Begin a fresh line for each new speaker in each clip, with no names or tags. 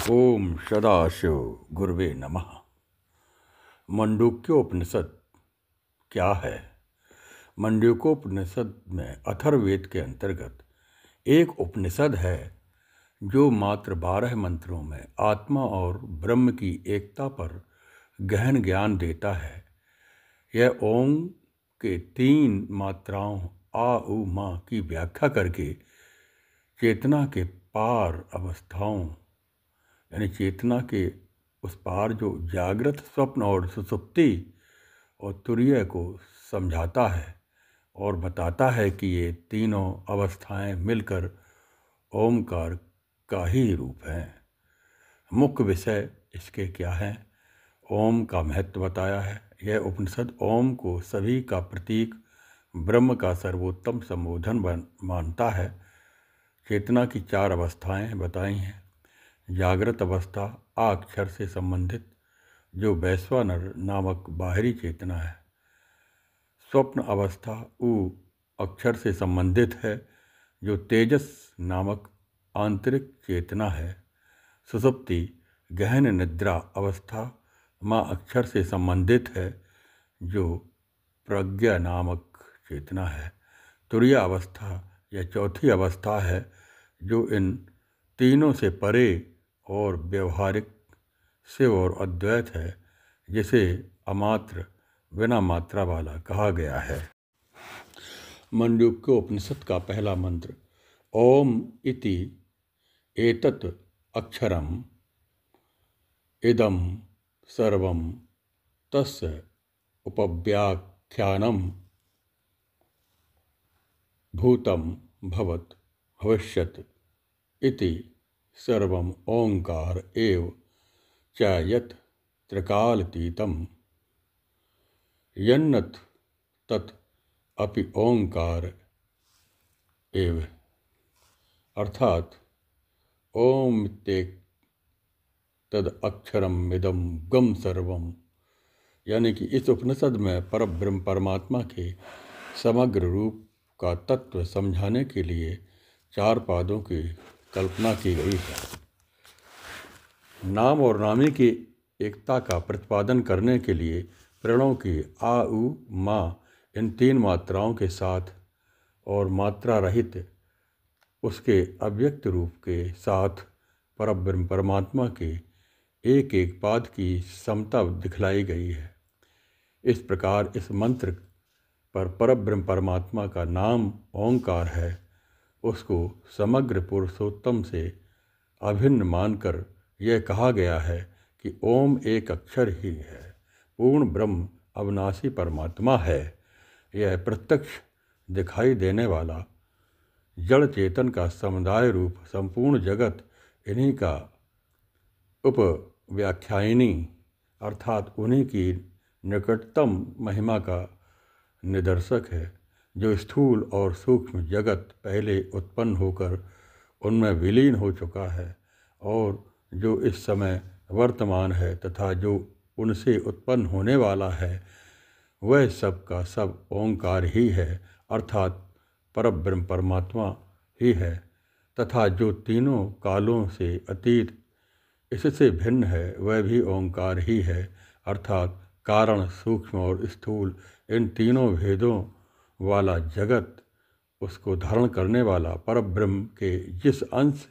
ओम सदाशिव गुरुवे नमः। मंडूक्योपनिषद क्या है? मंडूक्योपनिषद में अथर्ववेद के अंतर्गत एक उपनिषद है जो मात्र 12 मंत्रों में आत्मा और ब्रह्म की एकता पर गहन ज्ञान देता है। यह ओम के 3 मात्राओं आ उ मा की व्याख्या करके चेतना के पार अवस्थाओं यानी चेतना के उस पार जो जागृत, स्वप्न और सुषुप्ति और तुरीय को समझाता है और बताता है कि ये तीनों अवस्थाएं मिलकर ओमकार का ही रूप हैं। मुख्य विषय इसके क्या हैं? ओम का महत्व बताया है। यह उपनिषद ओम को सभी का प्रतीक, ब्रह्म का सर्वोत्तम संबोधन मानता है। चेतना की 4 अवस्थाएं बताई हैं। जागृत अवस्था आ अक्षर से संबंधित, जो वैश्वानर नामक बाहरी चेतना है। स्वप्न अवस्था उ अक्षर से संबंधित है, जो तेजस नामक आंतरिक चेतना है। सुषुप्ति गहन निद्रा अवस्था मा अक्षर से संबंधित है, जो प्रज्ञा नामक चेतना है। तुरीय अवस्था यह चौथी अवस्था है, जो इन तीनों से परे और व्यवहारिक शिव और अद्वैत है, जिसे अमात्र बिना मात्रा वाला कहा गया है। मंडूक्योपनिषद का पहला मंत्र ओम इति एतत् अक्षरम इदं सर्वं तस्य उपव्याख्यानं भूतं भवत् भविष्यत् इति सर्वम् ओंकार एव च यत् त्रिकालातीतं यन्नत् तत् अपि ओंकार एव। अर्थात ओम तद अक्षरम इदम गम सर्वम, यानी कि इस उपनिषद में परब्रह्म परमात्मा के समग्र रूप का तत्व समझाने के लिए 4 पादों की कल्पना की गई है। नाम और नामी की एकता का प्रतिपादन करने के लिए प्रणों की आ उ मा इन 3 मात्राओं के साथ और मात्रा रहित उसके अव्यक्त रूप के साथ परब्रह्म परमात्मा के एक एक पाद की समता दिखलाई गई है। इस प्रकार इस मंत्र पर परब्रह्म परमात्मा का नाम ओंकार है, उसको समग्र पुरुषोत्तम से अभिन्न मानकर यह कहा गया है कि ओम एक अक्षर ही है, पूर्ण ब्रह्म अविनाशी परमात्मा है। यह प्रत्यक्ष दिखाई देने वाला जड़ चेतन का समुदाय रूप संपूर्ण जगत इन्हीं का उपव्याख्यायिनी अर्थात उन्हीं की निकटतम महिमा का निदर्शक है, जो स्थूल और सूक्ष्म जगत पहले उत्पन्न होकर उनमें विलीन हो चुका है और जो इस समय वर्तमान है तथा जो उनसे उत्पन्न होने वाला है, वह सब का सब ओंकार ही है, अर्थात परब्रह्म परमात्मा ही है। तथा जो तीनों कालों से अतीत इससे भिन्न है, वह भी ओंकार ही है, अर्थात कारण, सूक्ष्म और स्थूल इन तीनों भेदों वाला जगत, उसको धारण करने वाला परब्रह्म के जिस अंश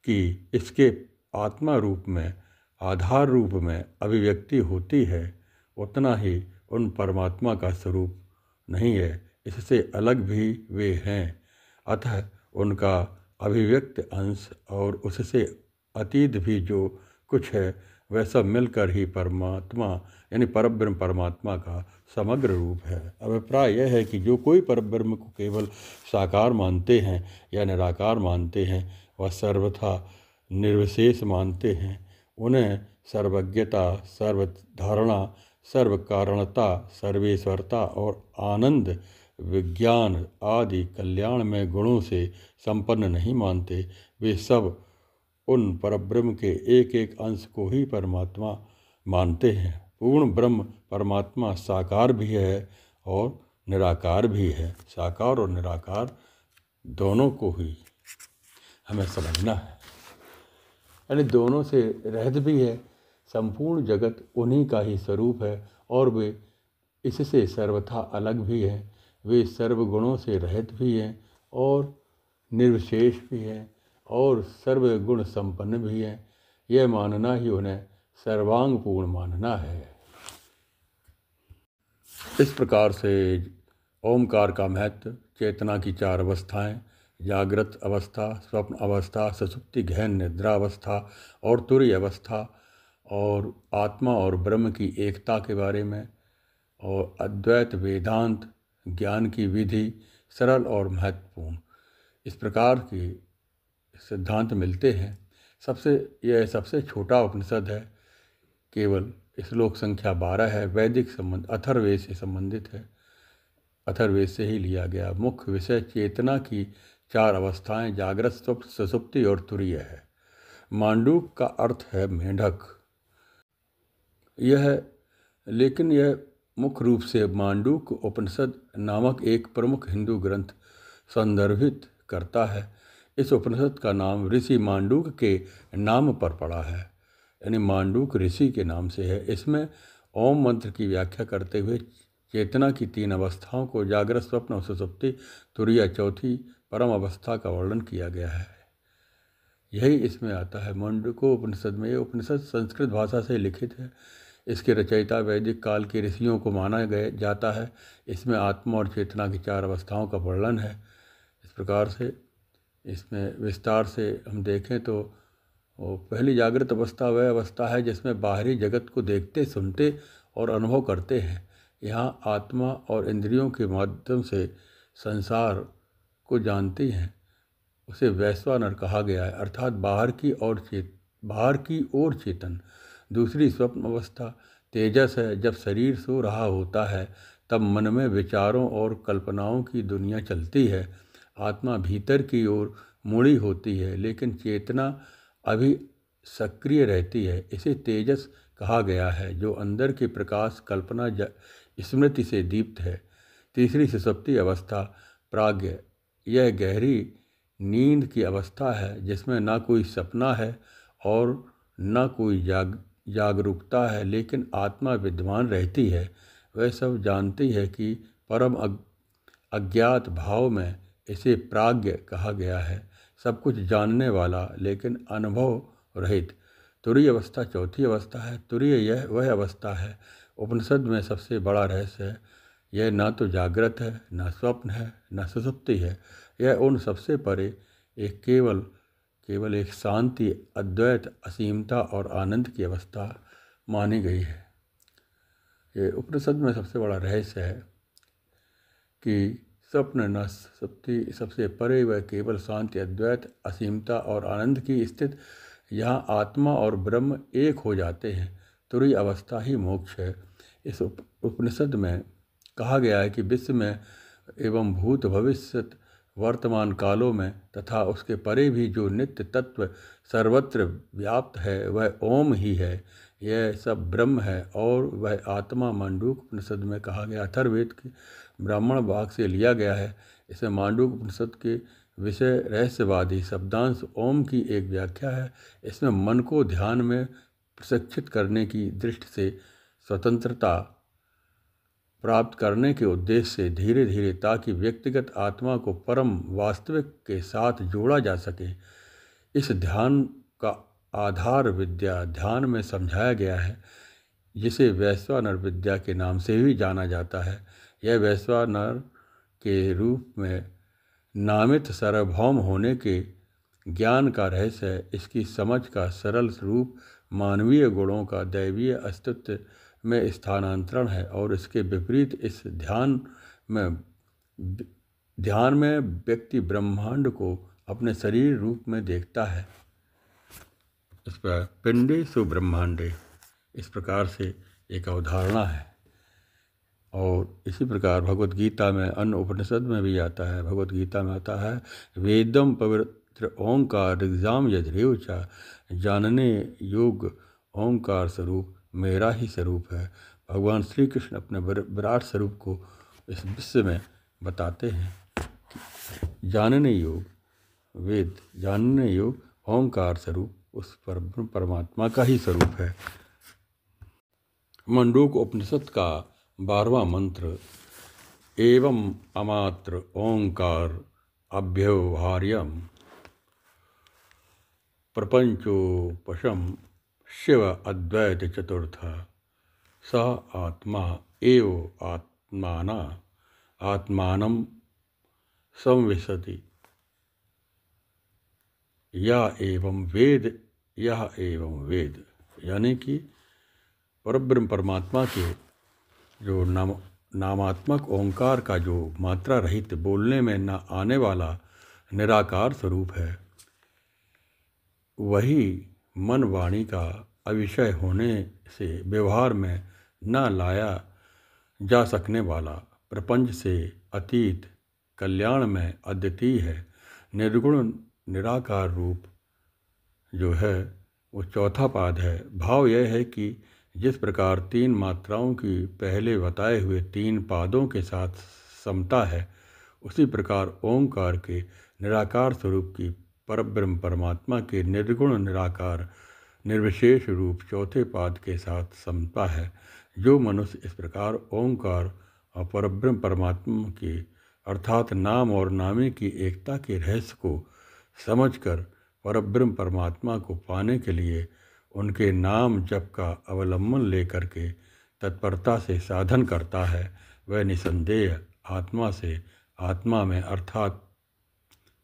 की इसके आत्मा रूप में, आधार रूप में अभिव्यक्ति होती है, उतना ही उन परमात्मा का स्वरूप नहीं है, इससे अलग भी वे हैं। अतः उनका अभिव्यक्त अंश और उससे अतीत भी जो कुछ है, वह सब मिलकर ही परमात्मा यानी परब्रह्म परमात्मा का समग्र रूप है। अभिप्राय यह है कि जो कोई परब्रह्म को केवल साकार मानते हैं या निराकार मानते हैं, वह सर्वथा निर्विशेष मानते हैं। उन्हें सर्वज्ञता, सर्वधारणा, सर्वकारणता, सर्वेश्वरता और आनंद, विज्ञान आदि कल्याणमय गुणों से संपन्न नहीं मानते। वे सब उन परब्रह्म के एक एक अंश को ही परमात्मा मानते हैं। पूर्ण ब्रह्म परमात्मा साकार भी है और निराकार भी है। साकार और निराकार दोनों को ही हमें समझना है। यानी दोनों से रहित भी है। संपूर्ण जगत उन्हीं का ही स्वरूप है और वे इससे सर्वथा अलग भी हैं। वे सर्वगुणों से रहित भी हैं और निर्विशेष भी हैं और सर्वगुण संपन्न भी हैं। यह मानना ही उन्हें सर्वांगपूर्ण मानना है। इस प्रकार से ओमकार का महत्व, चेतना की 4 अवस्थाएं, जागृत अवस्था, स्वप्न अवस्था, सुषुप्ति गहन निद्रा अवस्था और तुरीय अवस्था, और आत्मा और ब्रह्म की एकता के बारे में, और अद्वैत वेदांत ज्ञान की विधि, सरल और महत्वपूर्ण, इस प्रकार के सिद्धांत मिलते हैं। यह सबसे छोटा उपनिषद है, केवल श्लोक संख्या 12 है। वैदिक संबंध अथर्ववेद से संबंधित है, अथर्ववेद से ही लिया गया। मुख्य विषय चेतना की 4 अवस्थाएं, जागृत, स्वप्न, सुषुप्ति और तुरीय है। मांडूक का अर्थ है मेंढक। लेकिन यह मुख्य रूप से मांडूक उपनिषद नामक एक प्रमुख हिंदू ग्रंथ संदर्भित करता है। इस उपनिषद का नाम ऋषि मांडूक के नाम पर पड़ा है, यानी मांडूक ऋषि के नाम से है। इसमें ओम मंत्र की व्याख्या करते हुए चेतना की 3 अवस्थाओं को, जागृत, स्वप्न और सुषुप्ति, तुरीय चौथी परम अवस्था का वर्णन किया गया है। यही इसमें आता है मांडूको उपनिषद में। यह उपनिषद संस्कृत भाषा से लिखित है। इसके रचयिता वैदिक काल के ऋषियों को माना जाता है। इसमें आत्मा और चेतना की 4 अवस्थाओं का वर्णन है। इस प्रकार से इसमें विस्तार से हम देखें तो पहली जागृत अवस्था वह अवस्था है जिसमें बाहरी जगत को देखते, सुनते और अनुभव करते हैं। यहाँ आत्मा और इंद्रियों के माध्यम से संसार को जानती हैं। उसे वैश्वानर कहा गया है, अर्थात बाहर की ओर चेतन। दूसरी स्वप्न अवस्था तेजस है। जब शरीर सो रहा होता है तब मन में विचारों और कल्पनाओं की दुनिया चलती है। आत्मा भीतर की ओर मुड़ी होती है, लेकिन चेतना अभी सक्रिय रहती है। इसे तेजस कहा गया है, जो अंदर के प्रकाश, कल्पना, स्मृति से दीप्त है। तीसरी सुषुप्ति अवस्था प्राज्ञ, यह गहरी नींद की अवस्था है जिसमें ना कोई सपना है और न कोई जागरूकता है, लेकिन आत्मा विद्वान रहती है। वह सब जानती है कि परम अज्ञात भाव में इसे प्राज्ञ कहा गया है, सब कुछ जानने वाला लेकिन अनुभव रहित। तुरीय अवस्था चौथी अवस्था है। तुरीय वह अवस्था है उपनिषद में सबसे बड़ा रहस्य है। यह ना तो जागृत है, न स्वप्न है, न सुषुप्ति है। यह उन सबसे परे एक केवल एक शांति, अद्वैत, असीमता और आनंद की अवस्था मानी गई है। ये उपनिषद में सबसे बड़ा रहस्य है कि स्वप्न न सुषुप्ति, सबसे परे वह केवल शांति, अद्वैत, असीमता और आनंद की स्थिति। यहाँ आत्मा और ब्रह्म एक हो जाते हैं। तुरीय अवस्था ही मोक्ष है। इस उपनिषद में कहा गया है कि विश्व में एवं भूत, भविष्य, वर्तमान कालों में तथा उसके परे भी जो नित्य तत्व सर्वत्र व्याप्त है वह ओम ही है। यह सब ब्रह्म है और वह आत्मा मांडूक उपनिषद में कहा गया। अथर्ववेद के ब्राह्मण भाग से लिया गया है। इसमें मांडूक उपनिषद के विषय रहस्यवादी शब्दांश ओम की एक व्याख्या है। इसमें मन को ध्यान में प्रशिक्षित करने की दृष्टि से स्वतंत्रता प्राप्त करने के उद्देश्य से धीरे धीरे, ताकि व्यक्तिगत आत्मा को परम वास्तविक के साथ जोड़ा जा सके। इस ध्यान का आधार विद्या ध्यान में समझाया गया है, जिसे वैश्वानर विद्या के नाम से भी जाना जाता है। यह वैश्वानर के रूप में नामित सार्वभौम होने के ज्ञान का रहस्य है। इसकी समझ का सरल रूप मानवीय गुणों का दैवीय अस्तित्व में स्थानांतरण है और इसके विपरीत इस ध्यान में व्यक्ति ब्रह्मांड को अपने शरीर रूप में देखता है। इस पर पिंडे सु ब्रह्मांडे, इस प्रकार से एक अवधारणा है। और इसी प्रकार भगवत गीता में, अन्य उपनिषद में भी आता है। भगवत गीता में आता है, वेदम पवित्र ओंकार ऋग्जाम यज्रेव च, जानने योग ओंकार स्वरूप मेरा ही स्वरूप है। भगवान श्री कृष्ण अपने विराट स्वरूप को इस विश्व में बताते हैं कि जानने योग वेद, जानने योग ओंकार स्वरूप उस परमात्मा का ही स्वरूप है। मंडूक उपनिषद का 12वां मंत्र, एवं अमात्र ओंकार अभ्यवहार्यम प्रपंचोपशम शिव अद्वैत चतुर्थ स आत्मा एव आत्माना आत्मानं संविशति या एवं वेद यह एवं वेद। यानी कि परब्रह्म परमात्मा के जो नामात्मक ओंकार का जो मात्रा रहित बोलने में न आने वाला निराकार स्वरूप है, वही मन वाणी का अविषय होने से व्यवहार में न लाया जा सकने वाला, प्रपंच से अतीत, कल्याण में अद्वितीय है, निर्गुण निराकार रूप जो है वो चौथा पाद है। भाव यह है कि जिस प्रकार 3 मात्राओं की पहले बताए हुए 3 पादों के साथ समता है, उसी प्रकार ओंकार के निराकार स्वरूप की परब्रह्म परमात्मा के निर्गुण निराकार निर्विशेष रूप चौथे पाद के साथ समता है। जो मनुष्य इस प्रकार ओंकार और परब्रह्म परमात्मा के अर्थात नाम और नामी की एकता के रहस्य को समझकर परब्रह्म परमात्मा को पाने के लिए उनके नाम जप का अवलंबन लेकर के तत्परता से साधन करता है, वह निसंदेह आत्मा से आत्मा में अर्थात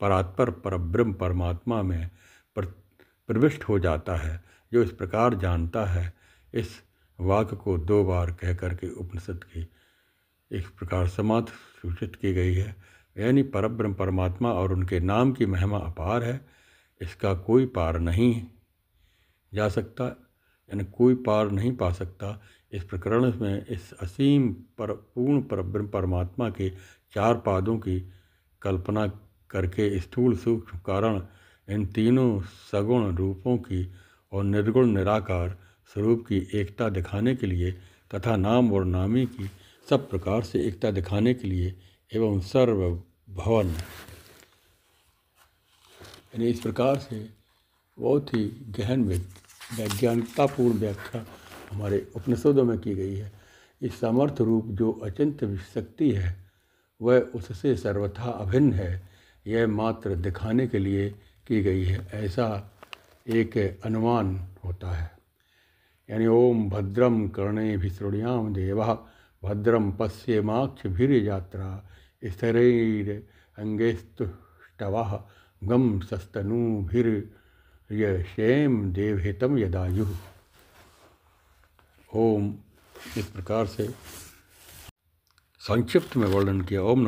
परात्पर परब्रह्म परमात्मा में प्रविष्ट हो जाता है। जो इस प्रकार जानता है, इस वाक्य को 2 बार कह करके उपनिषद की इस प्रकार समाप्त सूचित की गई है। यानी परब्रह्म परमात्मा और उनके नाम की महिमा अपार है, इसका कोई पार नहीं जा सकता, यानी कोई पार नहीं पा सकता। इस प्रकरण में इस असीम पूर्ण परब्रह्म परमात्मा के 4 पादों की कल्पना करके स्थूल सूक्ष्म कारण इन तीनों सगुण रूपों की और निर्गुण निराकार स्वरूप की एकता दिखाने के लिए तथा नाम और नामी की सब प्रकार से एकता दिखाने के लिए एवं सर्वभवन, यानी इस प्रकार से बहुत ही गहन वैज्ञानिकतापूर्ण व्याख्या हमारे उपनिषदों में की गई है। इस सामर्थ्य रूप जो अचिंत्य शक्ति है वह उससे सर्वथा अभिन्न है, यह मात्र दिखाने के लिए की गई है, ऐसा एक अनुमान होता है। यानी ओम भद्रम कर्णेभिः शृणुयाम देवः भद्रम पश्येमाक्षभिर्यजत्रा स्थिरैरङ्गैस्तुष्टुवः गं सस्तनूभिर्यशेम देवहितं यदायुः। ओम इस प्रकार से संक्षिप्त में वर्णन किया। ओम।